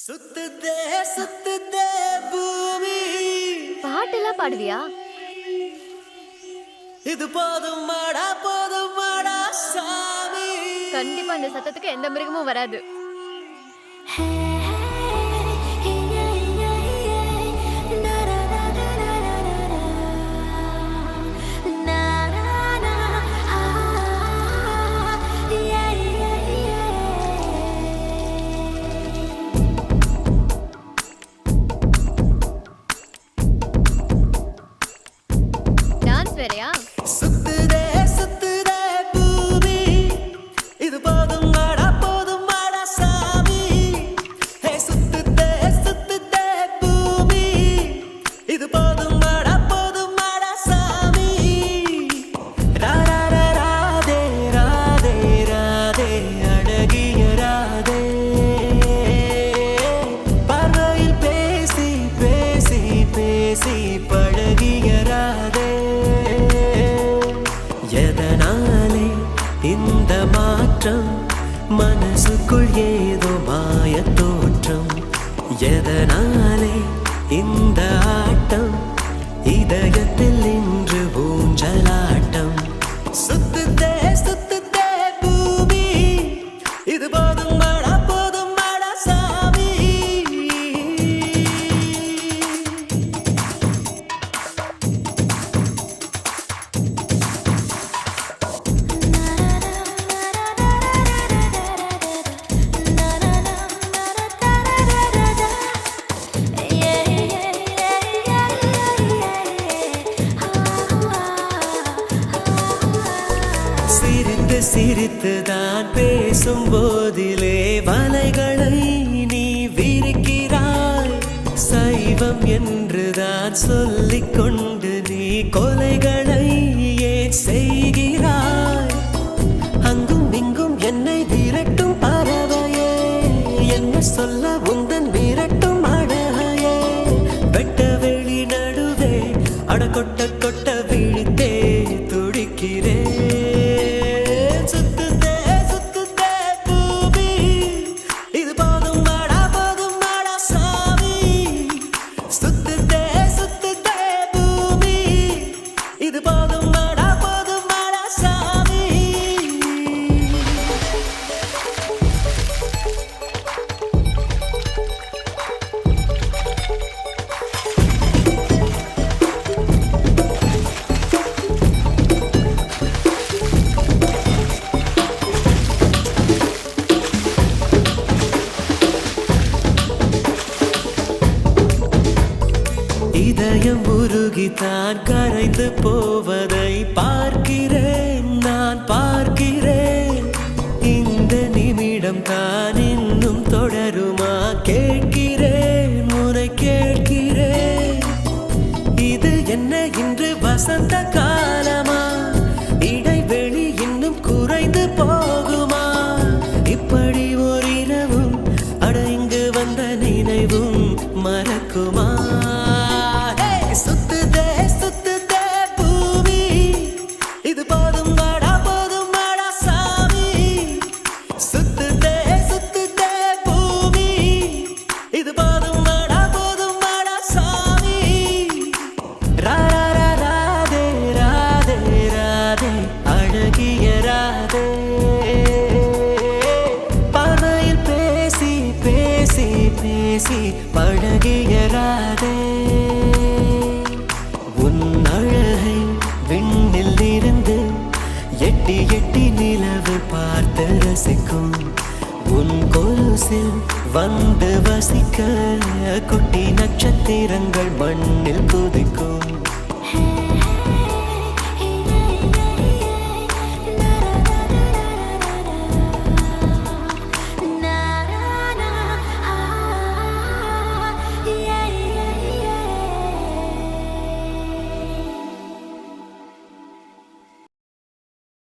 சுத்துதே சுத்துதே பூமி. பாட்டெல்லாம் பாடுவியா? இது போதும் மாடா சாமி. கண்டிப்பா இந்த சத்தத்துக்கு எந்த மிருகமும் வராது. டான்ஸ் வேறயா? சுத்துதே சுத்துதே பூமி. இது போதும் மாடா சாமி. ஹே சுத்துதே சுத்துதே பூமி. இது போதும் மாடா சாமி. ராதே ராதே ராதே அழகிய ராதே. பார்வையில் பேசி பேசி பேசி பழகிய ராதே. எதனாலே இந்த மாற்றம்? மனசுக்குள் ஏதோ மாயத் தோற்றம். எதனாலே இந்த ஆட்டம்? இதயத்தில் இன்று ஊஞ்சலாட்டம். சுத்துதே சுத்துதே பூமி. இது போதும் மாடா சாமி. சிரித்து சிரித்துதான் பேசும் போதிலே வலைகளை நீ விரிக்கிறாய். சைவம் என்றுதான் சொல்லிக் கொண்டு நீ கொலைகளை ஏன் செய்கிறாய்? அங்கும் இங்கும் என்னை விரட்டும் பறவையே, என்ன சொல்ல உந்தன் விரட்டும் அழகையே. வெட்ட வெளி நடுவே அட கொட்ட கொட்ட விழித்தே துடிக்கிறேன். சுத்துதே சுத்துதே பூமி. இது போதும் மாடா சாமி. சுத்துதே சுத்துதே பூமி. இது போதும் மாடா சாமி. இதயம் உருகித்தான் கரைந்து போவதை பார்க்கிறேன், நான் பார்க்கிறேன். இந்த நிமிடம் தான் இன்னும் தொடருமா? கேட்கிறேன், உன்னை கேட்கிறேன். இது என்ன இன்று வசந்த காலமா? இடைவெளி இன்னும் குறைந்து போகுமா? இப்படி ஓரிரவும் அட இங்கு வந்த நினைவும் மறக்குமா? சுத்துதே சுத்துதே பூமி. இது போதும் மாடா சாமி. சுத்துதே சுத்துதே பூமி. இது போதும் மாடா சாமி. ராதே ராதே ராதே அழகிய ராதே. பார்வையில் பேசி பேசி பேசி பழகிய ராதே. உன் அழகை விண்ணில் இருந்து எட்டி எட்டி நிலவு பார்த்து ரசிக்கும். உன் கொலுசில் வந்து வசிக்க குட்டி நட்சத்திரங்கள் மண்ணில் குதிக்கும்.